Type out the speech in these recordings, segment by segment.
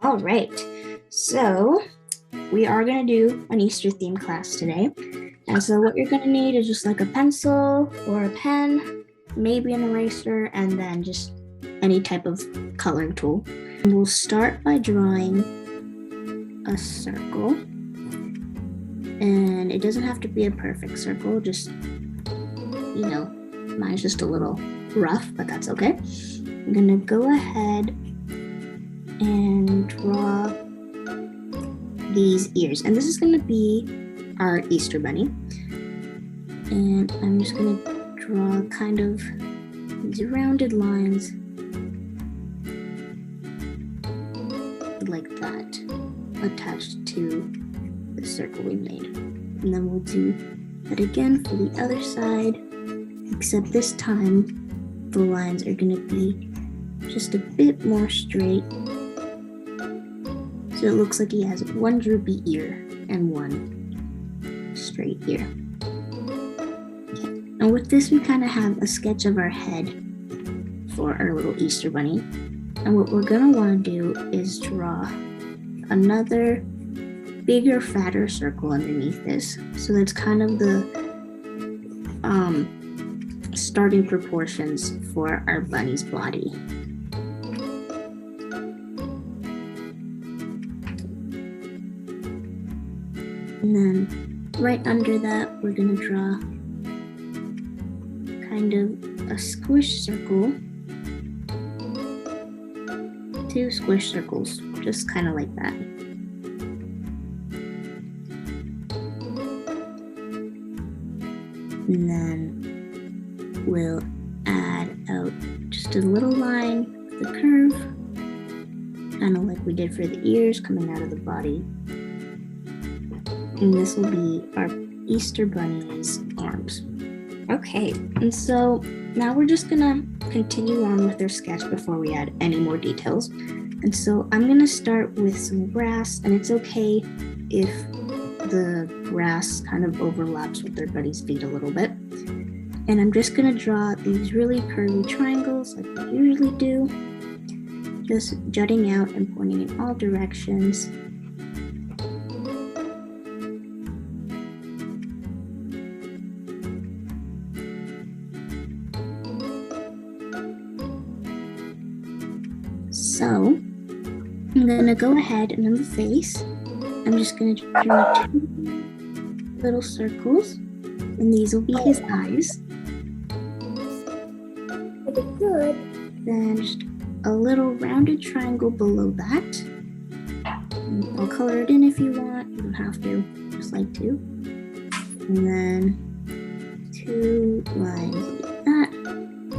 All right, so we are going to do an Easter theme class today. And so what you're going to need is just like a pencil or a pen, maybe an eraser, and then just any type of coloring tool. And we'll start by drawing a circle. And it doesn't have to be a perfect circle, just, mine's just a little rough, but that's okay. I'm going to go ahead and draw these ears, and this is going to be our Easter bunny, and I'm just going to draw kind of these rounded lines like that attached to the circle we made, and then we'll do that again for the other side, except this time the lines are going to be just a bit more straight. So it looks like he has one droopy ear and one straight ear. Okay. And with this, we kind of have a sketch of our head for our little Easter bunny. And what we're gonna wanna do is draw another bigger, fatter circle underneath this. So that's kind of the starting proportions for our bunny's body. And then right under that, we're going to draw kind of a squish circle. 2 squish circles, just kind of like that. And then we'll add out just a little line with the curve, kind of like we did for the ears coming out of the body. And this will be our Easter bunny's arms. Okay, and so now we're just gonna continue on with our sketch before we add any more details. And so I'm gonna start with some grass, and it's okay if the grass kind of overlaps with their buddy's feet a little bit. And I'm just gonna draw these really curvy triangles like we usually do, just jutting out and pointing in all directions. So I'm gonna go ahead and on the face, I'm just gonna draw 2 little circles, and these will be his eyes. Pretty good. Then just a little rounded triangle below that. And I'll color it in if you want. You don't have to, just like to. And then 2 lines like that.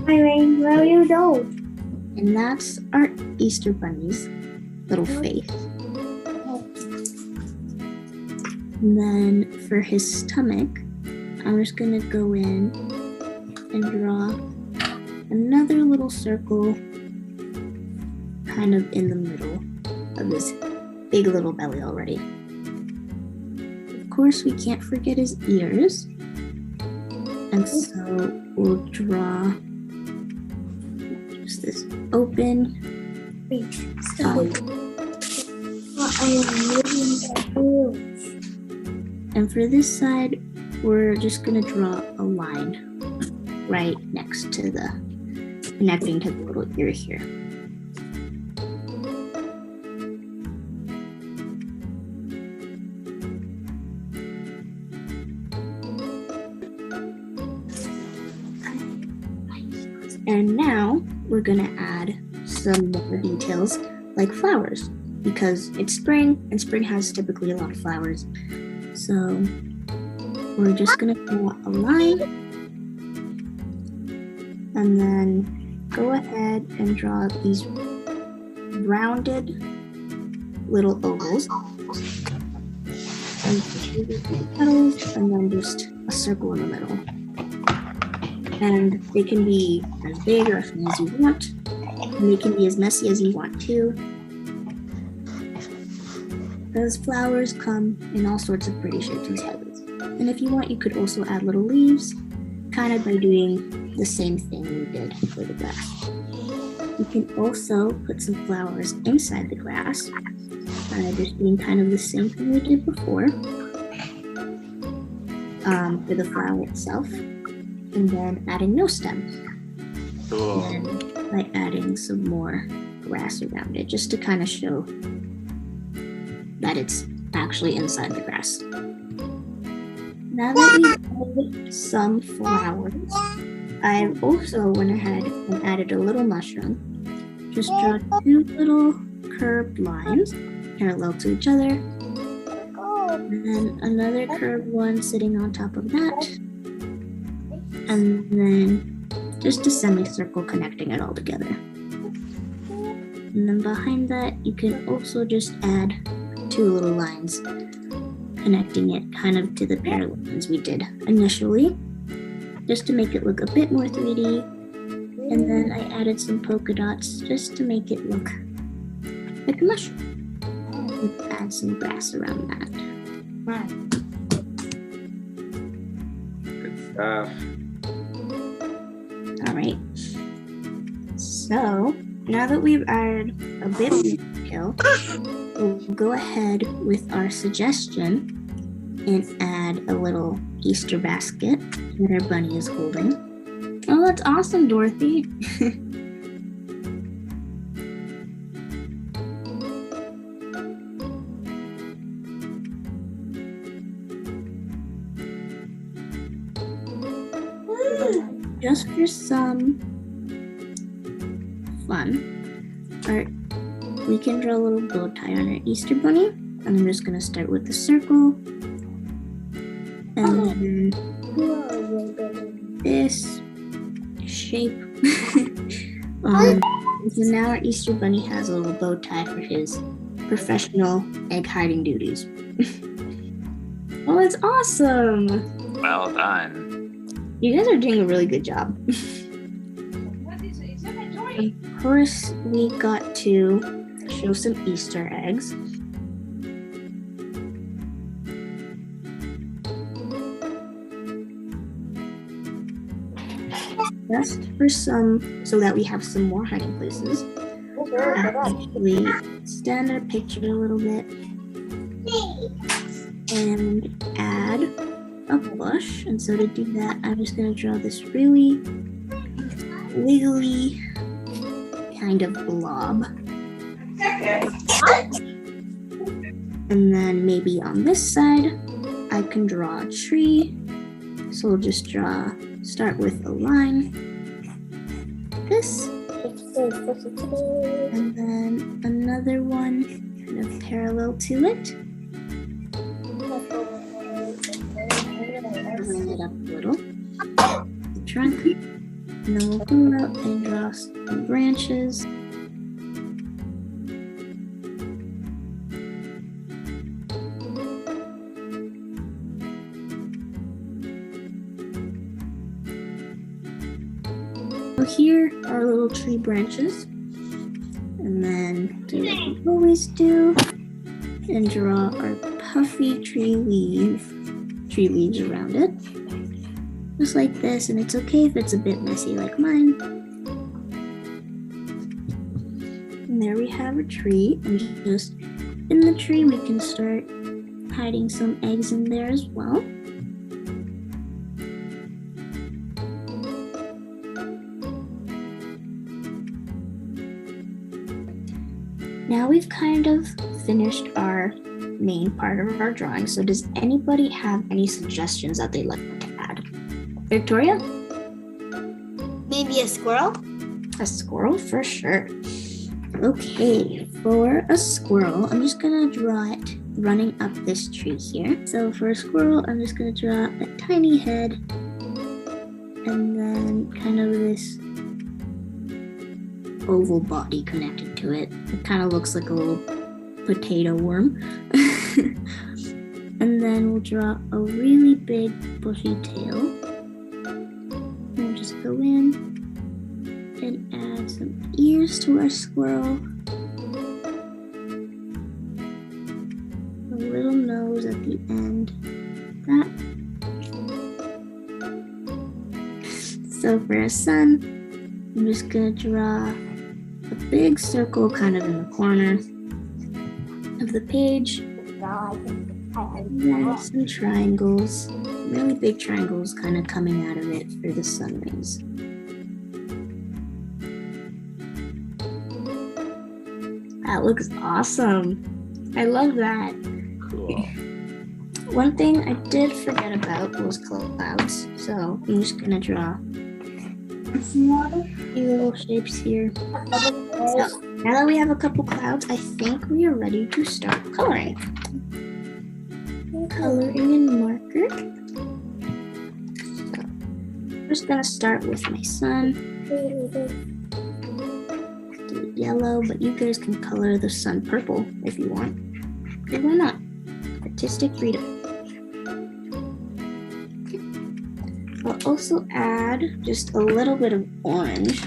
I mean, well, you don't. And that's our Easter bunny's little face. And then for his stomach, I'm just gonna go in and draw another little circle kind of in the middle of his big little belly already. Of course, we can't forget his ears. And so we'll draw just this open and for this side, we're just gonna draw a line right next to the connecting to the little ear here. And now we're gonna add some more details like flowers, because it's spring and spring has typically a lot of flowers. So we're just gonna draw a line and then go ahead and draw these rounded little ovals and 2 petals, and then just a circle in the middle. And they can be as big or as small as you want, and they can be as messy as you want too. Those flowers come in all sorts of pretty shapes and sizes. And if you want, you could also add little leaves, kind of by doing the same thing we did for the grass. You can also put some flowers inside the grass, just doing kind of the same thing we did before for the flower itself, and then adding no stems. Cool. And by adding some more grass around it, just to kind of show that it's actually inside the grass. Now that we've added some flowers, I also went ahead and added a little mushroom. Just draw two little curved lines parallel to each other, and then another curved one sitting on top of that, and then just a semicircle connecting it all together. And then behind that, you can also just add two little lines connecting it kind of to the parallel lines we did initially, just to make it look a bit more 3D. And then I added some polka dots just to make it look like a mushroom. And add some grass around that. Good stuff. All right. So now that we've added a bit of detail, we'll go ahead with our suggestion and add a little Easter basket that our bunny is holding. Oh, that's awesome, Dorothy. Just for some fun, we can draw a little bow tie on our Easter bunny. And I'm just going to start with the circle. And then this shape. So now our Easter bunny has a little bow tie for his professional egg hiding duties. Oh, that's awesome! Well done. You guys are doing a really good job. Of course, we got to show some Easter eggs. Just for some, so that we have some more hiding places. We stand our picture a little bit and add a bush. And so to do that, I'm just going to draw this really wiggly kind of blob. And then maybe on this side, I can draw a tree. So we'll just start with a line, this, and then another one kind of parallel to it. Bring it up a little, the trunk, and then we'll go out and draw some branches. So here are little tree branches, and then do what we always do, and draw our puffy tree leaves around it, just like this. And it's okay if it's a bit messy like mine. And there we have a tree, and just in the tree we can start hiding some eggs in there as well. Now we've kind of finished our main part of our drawing. So does anybody have any suggestions that they'd like to add? Victoria? Maybe a squirrel? A squirrel for sure. Okay, for a squirrel, I'm just gonna draw it running up this tree here. So for a squirrel, I'm just gonna draw a tiny head and then kind of this oval body connected to it. It kind of looks like a little potato worm. And then we'll draw a really big bushy tail. We'll just go in and add some ears to our squirrel. A little nose at the end. That. So for our sun, I'm just gonna draw big circle kind of in the corner of the page. And then some triangles, really big triangles kind of coming out of it for the sun rays. That looks awesome. I love that. Cool. One thing I did forget about was clouds. So I'm just gonna draw a few little shapes here. So now that we have a couple clouds, I think we are ready to start coloring. Coloring in marker. So I'm just gonna start with my sun. Do it yellow, but you guys can color the sun purple if you want. Okay, why not? Artistic freedom. I'll also add just a little bit of orange.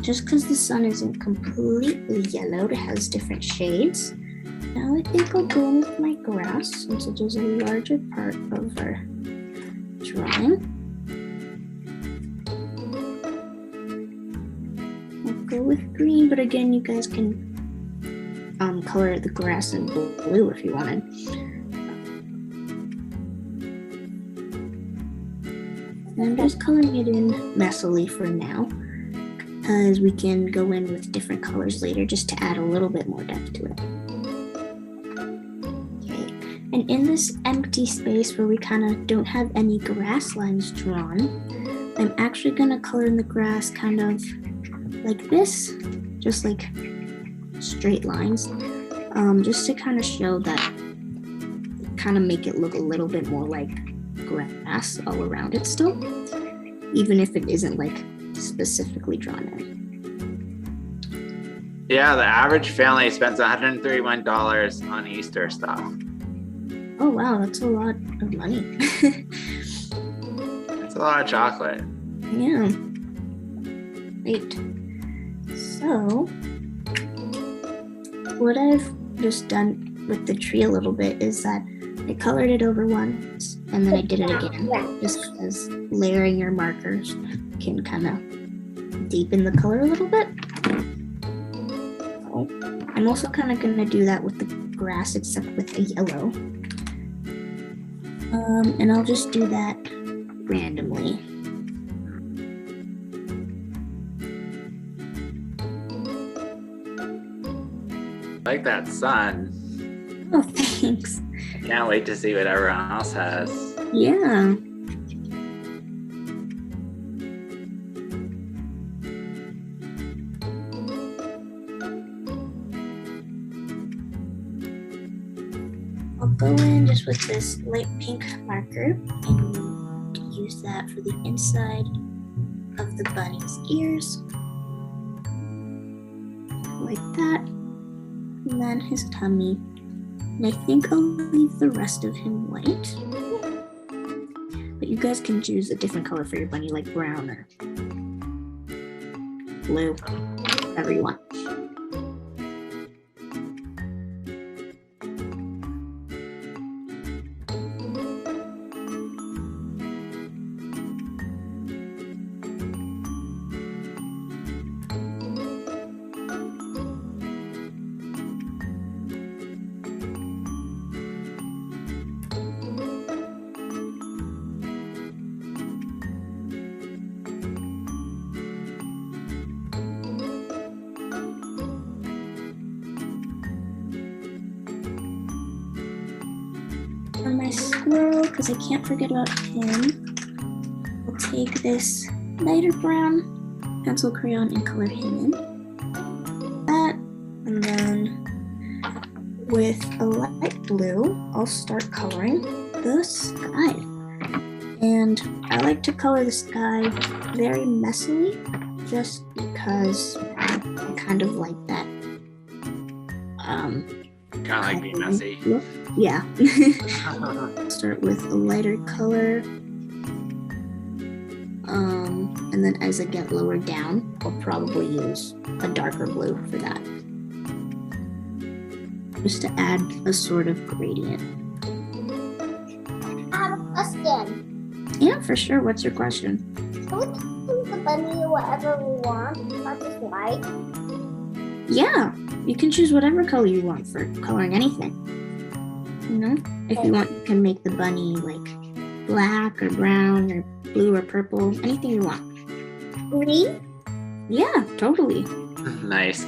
Just because the sun isn't completely yellowed, it has different shades. Now I think I'll go in with my grass since it is a larger part of our drawing. I'll go with green, but again, you guys can color the grass in blue if you wanted. And I'm just coloring it in messily for now, because we can go in with different colors later just to add a little bit more depth to it. Okay, and in this empty space where we kind of don't have any grass lines drawn, I'm actually going to color in the grass kind of like this, just like straight lines, just to kind of show that, kind of make it look a little bit more like grass all around it still, even if it isn't like specifically drawn in. Yeah, the average family spends $131 on Easter stuff. Oh wow, that's a lot of money. It's a lot of chocolate. Yeah. Great. So, what I've just done with the tree a little bit is that I colored it over once and then I did it again, just because layering your markers can kind of deepen the color a little bit. So I'm also kind of going to do that with the grass, except with the yellow. And I'll just do that randomly. I like that sun. Oh, thanks. I can't wait to see what everyone else has. Yeah. I'll go in just with this light pink marker and use that for the inside of the bunny's ears. Like that. And then his tummy. And I think I'll leave the rest of him white. But you guys can choose a different color for your bunny, like brown or blue, whatever you want. For my squirrel, because I can't forget about him, I'll take this lighter brown pencil crayon and color him in. That, and then with a light blue, I'll start coloring the sky. And I like to color the sky very messily, just because I kind of like that. Kind of like being messy. Look. Yeah. Start with a lighter color. And then as I get lower down, I'll probably use a darker blue for that. Just to add a sort of gradient. I have a question. Yeah, for sure. What's your question? Who named the bunny whatever we want, not just white. Yeah, you can choose whatever color you want for coloring anything. You know, if you want, you can make the bunny like black or brown or blue or purple, anything you want. Green? Yeah, totally. Nice.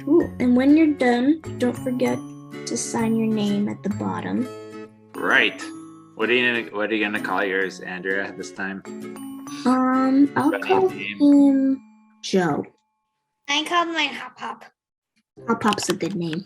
Cool. And when you're done, don't forget to sign your name at the bottom. Right. What are you gonna call yours, Andrea, this time? I'll Bunny's call name. him Joe. I called mine Hop Hop. Hop Hop's a good name.